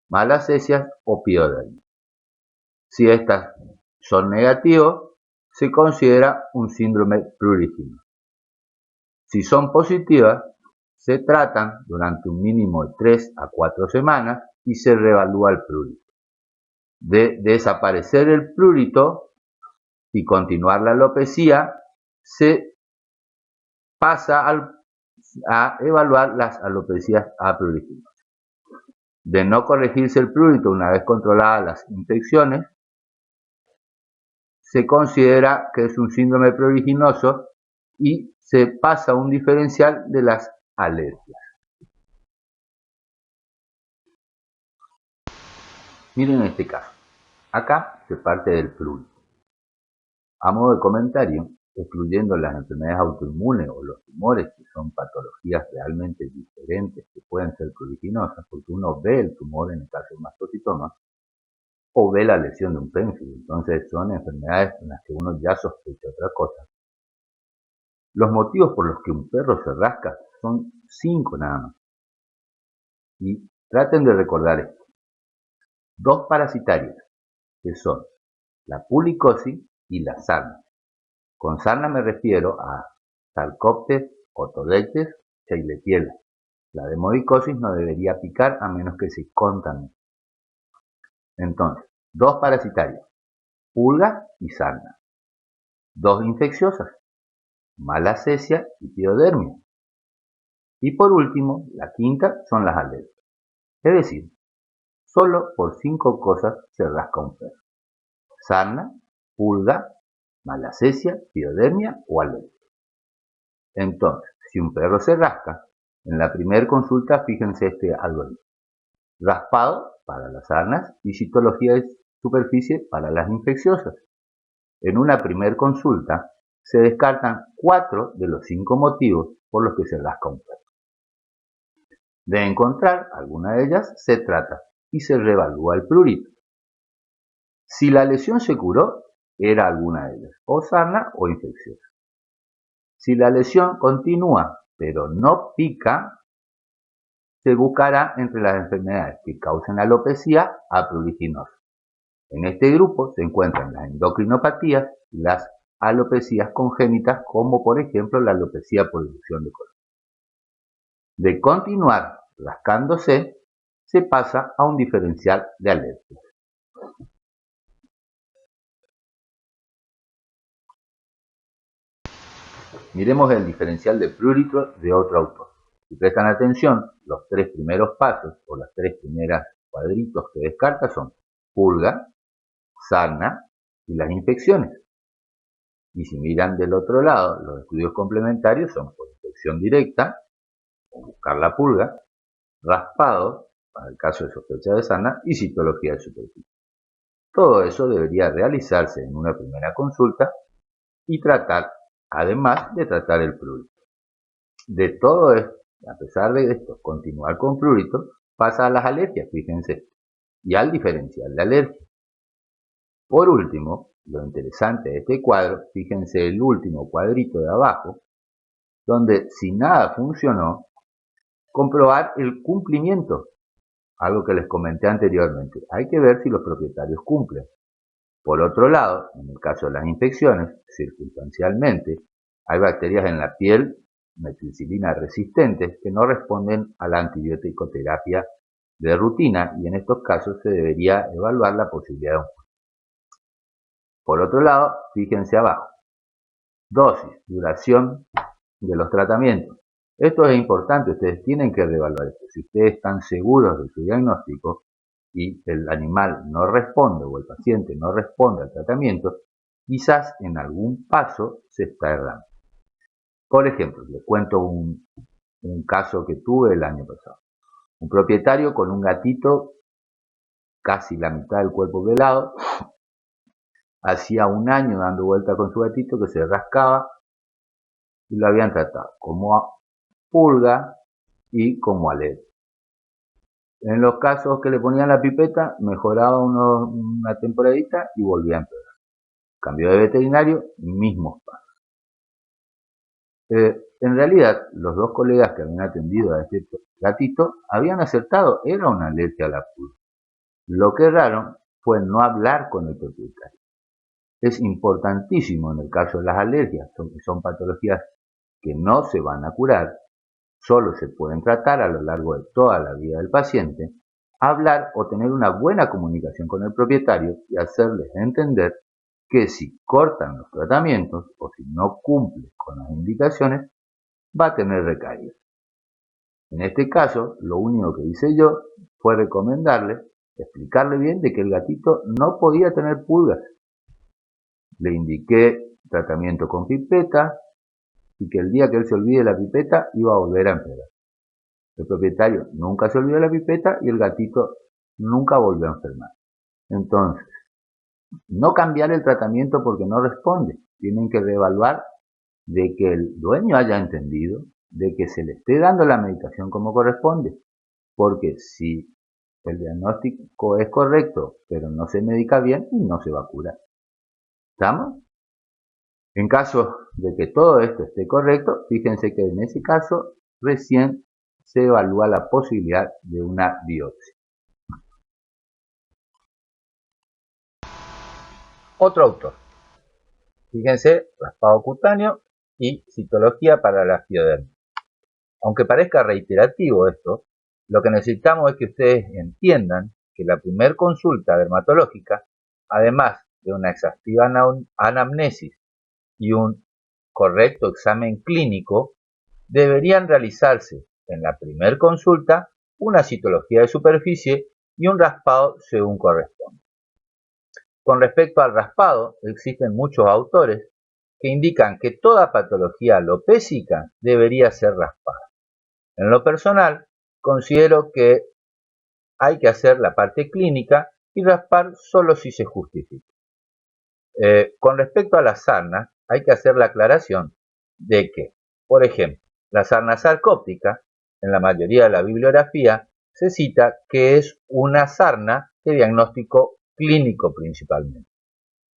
Speaker 1: malacesias o piodermia. Si estas son negativos, se considera un síndrome pruriginoso. Si son positivas, se tratan durante un mínimo de 3 a 4 semanas y se reevalúa el prurito. De desaparecer el prurito y continuar la alopecia, se pasa a evaluar las alopecias apruriginosas. De no corregirse el prurito una vez controladas las infecciones, se considera que es un síndrome pruriginoso y se pasa a un diferencial de las alergias. Miren este caso. Acá se parte del prurito. A modo de comentario, excluyendo las enfermedades autoinmunes o los tumores, que son patologías realmente diferentes que pueden ser pruriginosas, porque uno ve el tumor en el caso de mastocitoma o ve la lesión de un pénfilo, entonces son enfermedades en las que uno ya sospecha otra cosa. Los motivos por los que un perro se rasca son 5 nada más. Y traten de recordar esto. 2 parasitarias, que son la pulicosis y la sarna. Con sarna me refiero a Sarcoptes, Otodetes, Escherichia. La demodicosis no debería picar a menos que se contamine. Entonces, 2 parasitarias, pulga y sarna. 2 infecciosas, malacesia y piodermia. Y por último, la quinta son las alergias. Es decir, solo por 5 cosas se rasca un perro: sarna, pulga, malacesia, piodermia o alergia. Entonces, si un perro se rasca, en la primera consulta fíjense este algoritmo: raspado para las sarnas y citología de superficie para las infecciosas. En una primera consulta se descartan 4 de los 5 motivos por los que se rasca un perro. De encontrar alguna de ellas, se trata y se reevalúa el prurito. Si la lesión se curó, era alguna de ellas, o sarna o infecciosa. Si la lesión continúa pero no pica, se buscará entre las enfermedades que causan alopecia a pruriginosa. En este grupo se encuentran las endocrinopatías y las alopecias congénitas, como por ejemplo la alopecia por erupción de colon. De continuar rascándose, se pasa a un diferencial de alergias. Miremos el diferencial de prurito de otro autor. Si prestan atención, los 3 primeros pasos o las 3 primeras cuadritos que descarta son pulga, sarna y las infecciones. Y si miran del otro lado, los estudios complementarios son por infección directa, o buscar la pulga, raspado, para el caso de sospecha de sarna, y citología de superficie. Todo eso debería realizarse en una primera consulta y tratar, además de tratar el prurito. De todo esto, a pesar de esto, continuar con prurito, pasa a las alergias, fíjense, y al diferencial de alergia. Por último, lo interesante de este cuadro, fíjense el último cuadrito de abajo, donde si nada funcionó, comprobar el cumplimiento, algo que les comenté anteriormente. Hay que ver si los propietarios cumplen. Por otro lado, en el caso de las infecciones, circunstancialmente, hay bacterias en la piel meticilina resistentes que no responden a la antibiótico-terapia de rutina y en estos casos se debería evaluar la posibilidad de un curso. Por otro lado, fíjense abajo, dosis, duración de los tratamientos. Esto es importante, ustedes tienen que reevaluar esto. Si ustedes están seguros de su diagnóstico y el animal no responde o el paciente no responde al tratamiento, quizás en algún paso se está errando. Por ejemplo, les cuento un caso que tuve el año pasado. Un propietario con un gatito casi la mitad del cuerpo pelado, hacía un año dando vuelta con su gatito que se rascaba y lo habían tratado como pulga y como alergia. En los casos que le ponían la pipeta, mejoraba una temporadita y volvía a empeorar. Cambio de veterinario, mismos pasos. En realidad, los dos colegas que habían atendido a este gatito habían acertado, era una alergia a la pulga. Lo que erraron fue no hablar con el propietario. Es importantísimo en el caso de las alergias, son patologías que no se van a curar, solo se pueden tratar a lo largo de toda la vida del paciente, hablar o tener una buena comunicación con el propietario y hacerles entender que si cortan los tratamientos o si no cumplen con las indicaciones, va a tener recaídas. En este caso, lo único que hice yo fue recomendarle, explicarle bien de que el gatito no podía tener pulgas. Le indiqué tratamiento con pipeta y que el día que él se olvide la pipeta iba a volver a empeorar. El propietario nunca se olvidó la pipeta y el gatito nunca volvió a enfermar. Entonces, no cambiar el tratamiento porque no responde. Tienen que reevaluar de que el dueño haya entendido, de que se le esté dando la medicación como corresponde. Porque si el diagnóstico es correcto, pero no se medica bien, no se va a curar. ¿Estamos? En caso de que todo esto esté correcto, fíjense que en ese caso recién se evalúa la posibilidad de una biopsia. Otro autor. Fíjense, raspado cutáneo y citología para la piodermis. Aunque parezca reiterativo esto, lo que necesitamos es que ustedes entiendan que la primer consulta dermatológica, además de una exhaustiva anamnesis y un correcto examen clínico, deberían realizarse en la primer consulta una citología de superficie y un raspado según corresponde. Con respecto al raspado, existen muchos autores que indican que toda patología alopécica debería ser raspada. En lo personal, considero que hay que hacer la parte clínica y raspar solo si se justifica. Con respecto a las sarnas, hay que hacer la aclaración de que, por ejemplo, la sarna sarcóptica, en la mayoría de la bibliografía, se cita que es una sarna de diagnóstico clínico principalmente.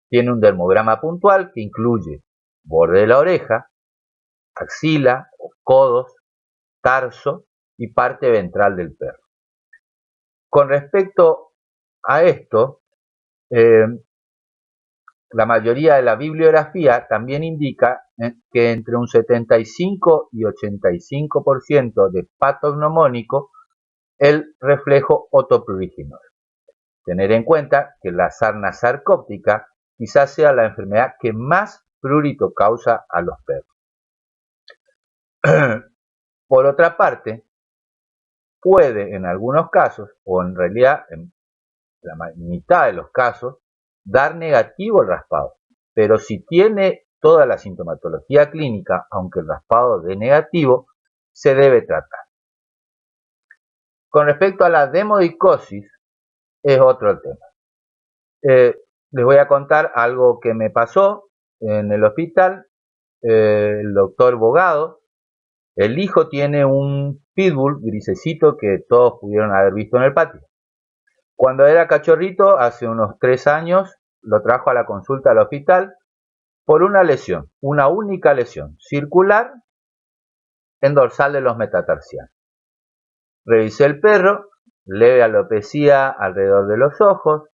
Speaker 1: Tiene un dermograma puntual que incluye borde de la oreja, axila, codos, tarso y parte ventral del perro. Con respecto a esto, la mayoría de la bibliografía también indica que entre un 75 y 85% de patognomónico el reflejo otopruriginoso. Tener en cuenta que la sarna sarcóptica quizás sea la enfermedad que más prurito causa a los perros. Por otra parte, puede en algunos casos, o en realidad en la mitad de los casos, dar negativo el raspado, pero si tiene toda la sintomatología clínica, aunque el raspado dé negativo, se debe tratar. Con respecto a la demodicosis, es otro tema. Les voy a contar algo que me pasó en el hospital, el doctor Bogado, el hijo tiene un pitbull grisecito que todos pudieron haber visto en el patio. Cuando era cachorrito, hace unos 3 años, lo trajo a la consulta al hospital por una lesión, una única lesión, circular en dorsal de los metatarsianos. Revisé el perro, leve alopecia alrededor de los ojos,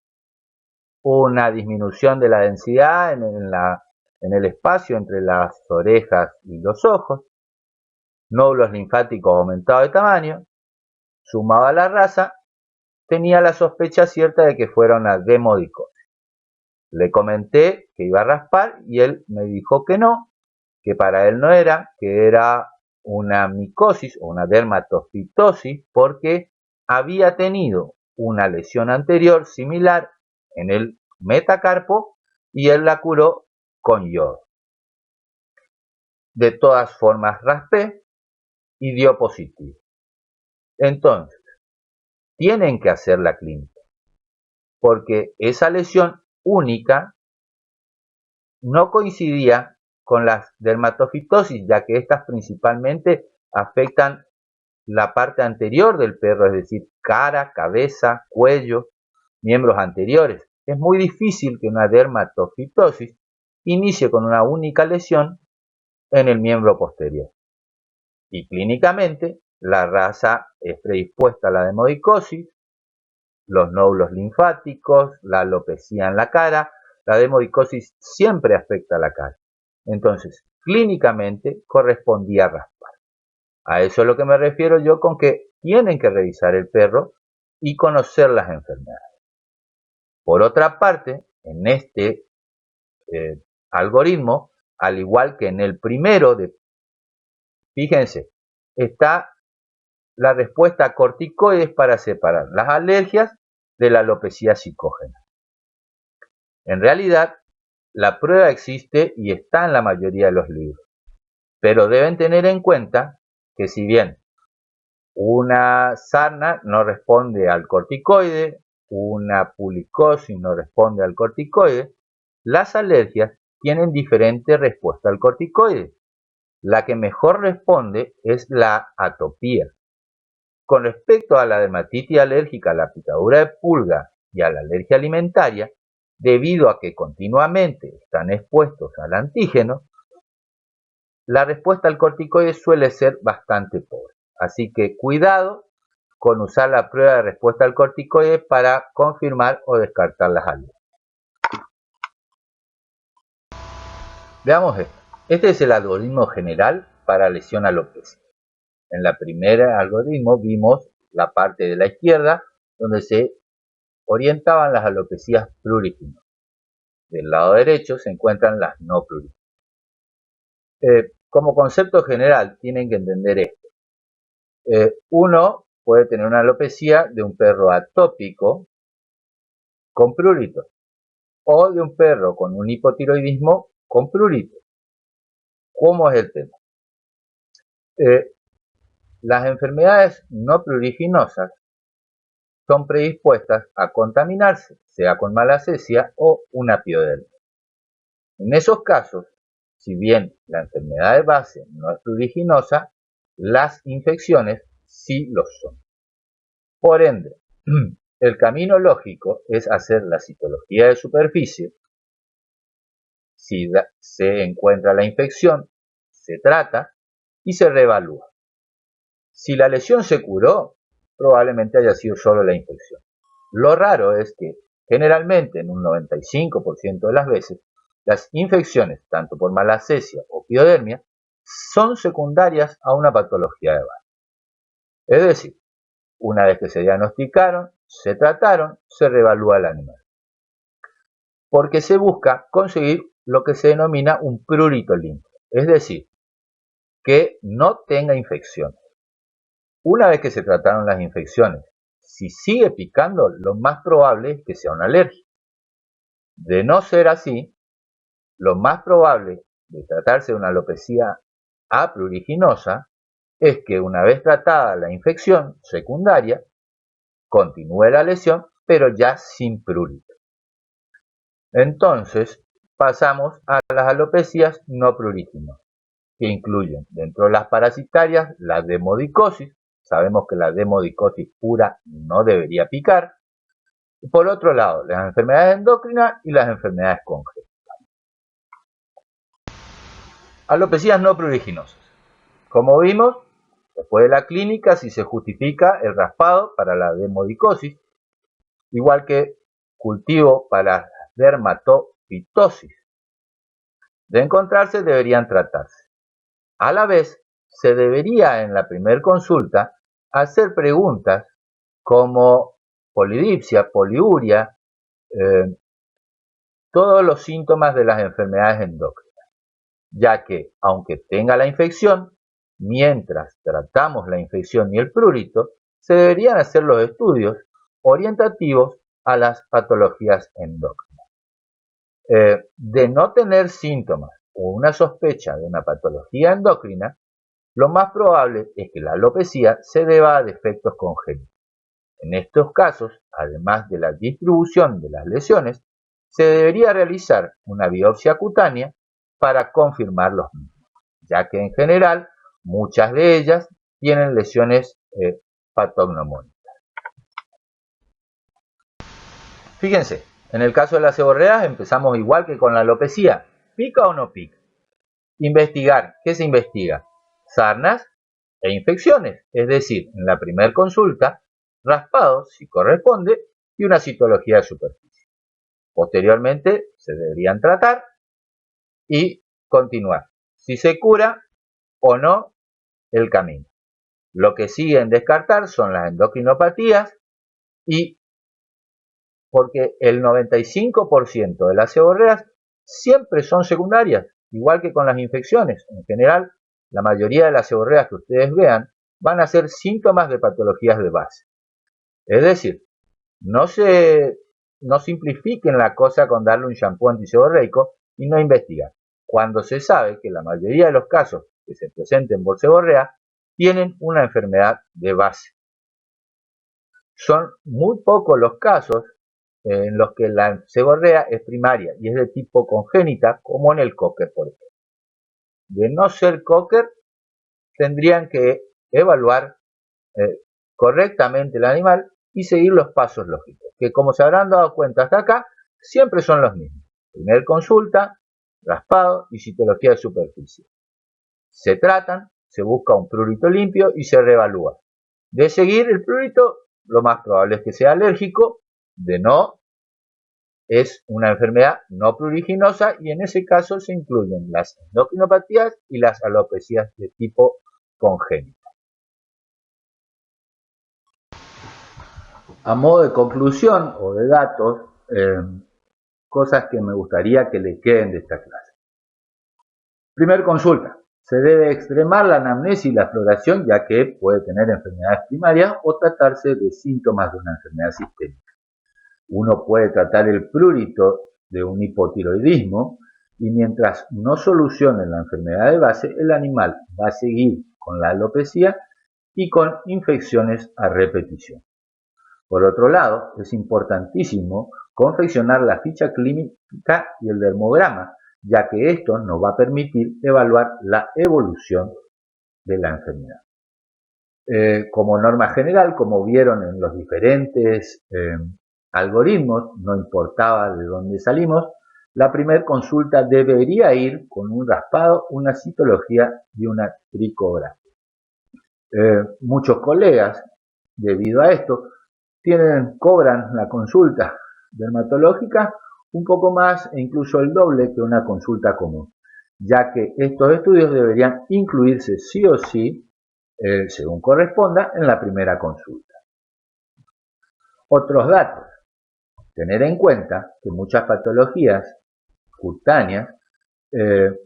Speaker 1: una disminución de la densidad en el espacio entre las orejas y los ojos, nódulos linfáticos aumentados de tamaño, sumado a la raza, tenía la sospecha cierta de que fuera una demodicosis. Le comenté que iba a raspar y él me dijo que no, que para él no era, que era una micosis o una dermatofitosis porque había tenido una lesión anterior similar en el metacarpo y él la curó con yodo. De todas formas raspé y dio positivo. Entonces, tienen que hacer la clínica porque esa lesión única no coincidía con las dermatofitosis, ya que estas principalmente afectan la parte anterior del perro, es decir, cara, cabeza, cuello, miembros anteriores. Es muy difícil que una dermatofitosis inicie con una única lesión en el miembro posterior. Y clínicamente, la raza es predispuesta a la demodicosis, los nódulos linfáticos, la alopecia en la cara. La demodicosis siempre afecta a la cara. Entonces, clínicamente correspondía raspar. A eso es lo que me refiero yo con que tienen que revisar el perro y conocer las enfermedades. Por otra parte, en este algoritmo, al igual que en el primero, fíjense, está la respuesta a corticoides para separar las alergias de la alopecia psicógena. En realidad, la prueba existe y está en la mayoría de los libros, pero deben tener en cuenta que si bien una sarna no responde al corticoide, una pulicosis no responde al corticoide, las alergias tienen diferente respuesta al corticoide. La que mejor responde es la atopía. Con respecto a la dermatitis alérgica a la picadura de pulga y a la alergia alimentaria, debido a que continuamente están expuestos al antígeno, la respuesta al corticoide suele ser bastante pobre. Así que cuidado con usar la prueba de respuesta al corticoide para confirmar o descartar las alergias. Veamos esto. Este es el algoritmo general para lesión alopecia. En la primera algoritmo vimos la parte de la izquierda donde se orientaban las alopecias pruriginosas. Del lado derecho se encuentran las no pruriginosas. Como concepto general tienen que entender esto. Uno puede tener una alopecia de un perro atópico con prurito o de un perro con un hipotiroidismo con prurito. ¿Cómo es el tema? Las enfermedades no pruriginosas son predispuestas a contaminarse, sea con malacesia o una piodermia. En esos casos, si bien la enfermedad de base no es pruriginosa, las infecciones sí lo son. Por ende, el camino lógico es hacer la citología de superficie. Si se encuentra la infección, se trata y se reevalúa. Si la lesión se curó, probablemente haya sido solo la infección. Lo raro es que, generalmente, en un 95% de las veces, las infecciones, tanto por malacesia o piodermia, son secundarias a una patología de base. Es decir, una vez que se diagnosticaron, se trataron, se reevalúa el animal. Porque se busca conseguir lo que se denomina un prurito limpio, es decir, que no tenga infecciones. Una vez que se trataron las infecciones, si sigue picando, lo más probable es que sea una alergia. De no ser así, lo más probable de tratarse de una alopecia apruriginosa es que una vez tratada la infección secundaria, continúe la lesión, pero ya sin prurito. Entonces, pasamos a las alopecias no pruriginosas, que incluyen dentro de las parasitarias la demodicosis. Sabemos que la demodicosis pura no debería picar. Y por otro lado, las enfermedades endocrinas y las enfermedades congénitas. Alopecias no pruriginosas. Como vimos, después de la clínica, si se justifica el raspado para la demodicosis, igual que cultivo para la dermatofitosis. De encontrarse, deberían tratarse. A la vez, se debería en la primera consulta hacer preguntas como polidipsia, poliuria, todos los síntomas de las enfermedades endócrinas, ya que aunque tenga la infección, mientras tratamos la infección y el prurito, se deberían hacer los estudios orientativos a las patologías endócrinas. De no tener síntomas o una sospecha de una patología endocrina, lo más probable es que la alopecia se deba a defectos congénitos. En estos casos, además de la distribución de las lesiones, se debería realizar una biopsia cutánea para confirmar los mismos, ya que en general muchas de ellas tienen lesiones patognomónicas. Fíjense, en el caso de las seborreas empezamos igual que con la alopecia. ¿Pica o no pica? Investigar. ¿Qué se investiga? Sarnas e infecciones, es decir, en la primera consulta, raspados si corresponde y una citología de superficie. Posteriormente se deberían tratar y continuar si se cura o no el camino. Lo que sigue en descartar son las endocrinopatías, y porque el 95% de las seborreas siempre son secundarias, igual que con las infecciones. En general, la mayoría de las seborreas que ustedes vean van a ser síntomas de patologías de base. Es decir, no simplifiquen la cosa con darle un shampoo antiseborreico y no investigar, cuando se sabe que la mayoría de los casos que se presenten por seborrea tienen una enfermedad de base. Son muy pocos los casos en los que la seborrea es primaria y es de tipo congénita, como en el cocker, por ejemplo. De no ser cocker, tendrían que evaluar correctamente el animal y seguir los pasos lógicos, que como se habrán dado cuenta hasta acá, siempre son los mismos. Primer consulta, raspado y citología de superficie. Se tratan, se busca un prurito limpio y se reevalúa. De seguir el prurito, lo más probable es que sea alérgico. De no, es una enfermedad no pruriginosa, y en ese caso se incluyen las endocrinopatías y las alopecias de tipo congénito. A modo de conclusión o de datos, cosas que me gustaría que le queden de esta clase. Primer consulta. Se debe extremar la anamnesis y la exploración, ya que puede tener enfermedades primarias o tratarse de síntomas de una enfermedad sistémica. Uno puede tratar el prurito de un hipotiroidismo, y mientras no solucione la enfermedad de base, el animal va a seguir con la alopecia y con infecciones a repetición. Por otro lado, es importantísimo confeccionar la ficha clínica y el dermograma, ya que esto nos va a permitir evaluar la evolución de la enfermedad. Como norma general, como vieron en los diferentes algoritmos, no importaba de dónde salimos, la primera consulta debería ir con un raspado, una citología y una tricografía. Muchos colegas, debido a esto, cobran la consulta dermatológica un poco más e incluso el doble que una consulta común, ya que estos estudios deberían incluirse sí o sí, según corresponda, en la primera consulta. Otros datos. Tener en cuenta que muchas patologías cutáneas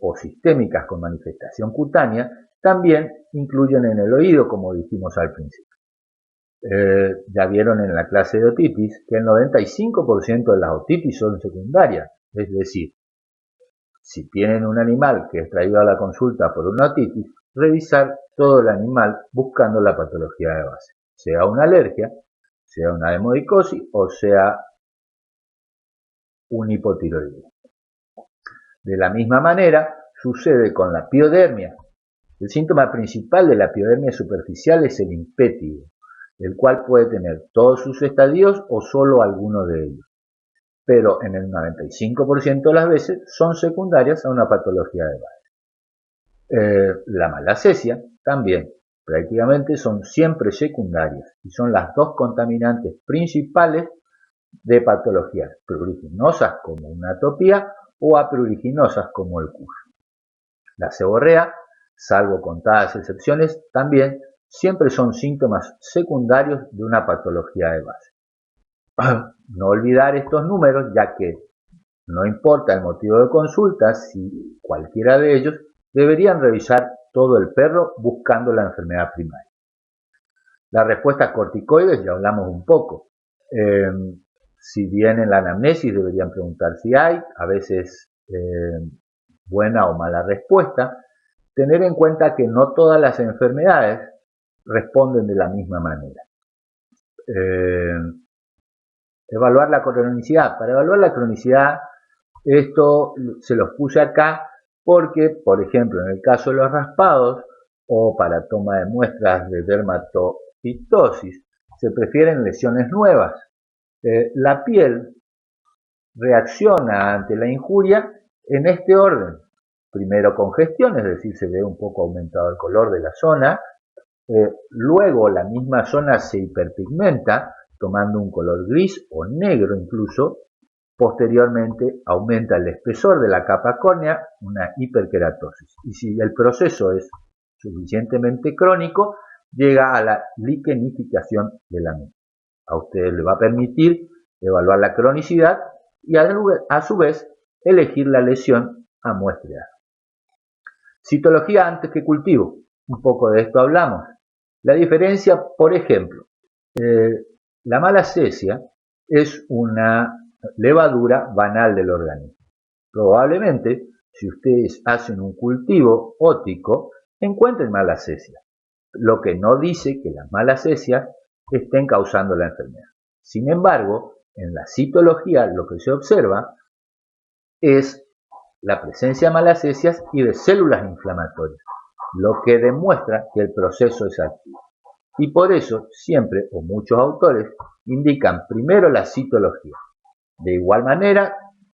Speaker 1: o sistémicas con manifestación cutánea también incluyen en el oído, como dijimos al principio. Ya vieron en la clase de otitis que el 95% de las otitis son secundarias, es decir, si tienen un animal que es traído a la consulta por una otitis, revisar todo el animal buscando la patología de base, sea una alergia, sea una demodicosis o sea un hipotiroidismo. De la misma manera, sucede con la piodermia. El síntoma principal de la piodermia superficial es el impétigo, el cual puede tener todos sus estadios o solo alguno de ellos, pero en el 95% de las veces son secundarias a una patología de base. La malacesia también, prácticamente son siempre secundarias y son las dos contaminantes principales de patologías pruriginosas como una atopía o apruriginosas como el CUS. La seborrea, salvo contadas excepciones, también siempre son síntomas secundarios de una patología de base. No olvidar estos números, ya que no importa el motivo de consulta, si cualquiera de ellos deberían revisar todo el perro buscando la enfermedad primaria. La respuesta a corticoides ya hablamos un poco. Si bien en la anamnesis deberían preguntar si hay, a veces buena o mala respuesta, tener en cuenta que no todas las enfermedades responden de la misma manera. Evaluar la cronicidad. Para evaluar la cronicidad, esto se los puse acá porque, por ejemplo, en el caso de los raspados o para toma de muestras de dermatopitosis, se prefieren lesiones nuevas. La piel reacciona ante la injuria en este orden. Primero congestión, es decir, se ve un poco aumentado el color de la zona. Luego la misma zona se hiperpigmenta, tomando un color gris o negro incluso. Posteriormente aumenta el espesor de la capa córnea, una hiperkeratosis. Y si el proceso es suficientemente crónico, llega a la liquenificación de la misma. A ustedes les va a permitir evaluar la cronicidad y a su vez elegir la lesión a muestrear. Citología antes que cultivo. Un poco de esto hablamos. La diferencia, por ejemplo, la malacesia es una levadura banal del organismo. Probablemente, si ustedes hacen un cultivo ótico, encuentren malacesia, lo que no dice que las malacesias estén causando la enfermedad. Sin embargo, en la citología lo que se observa es la presencia de malacesias y de células inflamatorias, lo que demuestra que el proceso es activo. Y por eso siempre, o muchos autores, indican primero la citología. De igual manera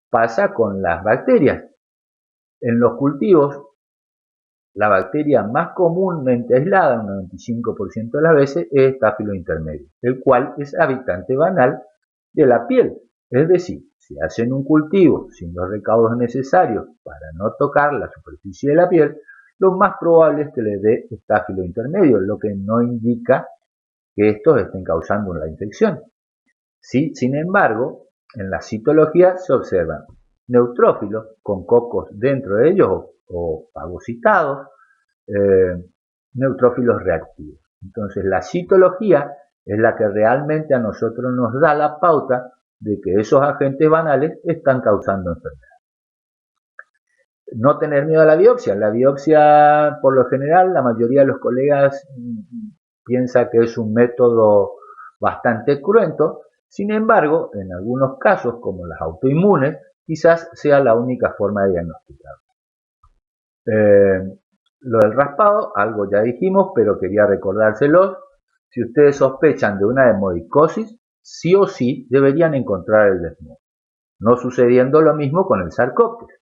Speaker 1: pasa con las bacterias. En los cultivos, la bacteria más comúnmente aislada, un 95% de las veces, es Staphylo intermedio, el cual es habitante banal de la piel. Es decir, si hacen un cultivo sin los recaudos necesarios para no tocar la superficie de la piel, lo más probable es que les dé Staphylo intermedio, lo que no indica que estos estén causando la infección. Sí, sin embargo, en la citología se observan neutrófilos con cocos dentro de ellos o fagocitados, neutrófilos reactivos. Entonces la citología es la que realmente a nosotros nos da la pauta de que esos agentes banales están causando enfermedad. No tener miedo a la biopsia. La biopsia, por lo general, la mayoría de los colegas piensa que es un método bastante cruento. Sin embargo, en algunos casos, como las autoinmunes, quizás sea la única forma de diagnosticar. Lo del raspado, algo ya dijimos, pero quería recordárselos. Si ustedes sospechan de una hemodicosis, sí o sí deberían encontrar el desmodo. No sucediendo lo mismo con el Sarcoptes,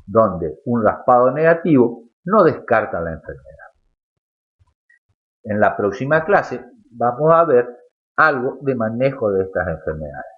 Speaker 1: donde un raspado negativo no descarta la enfermedad. En la próxima clase vamos a ver algo de manejo de estas enfermedades.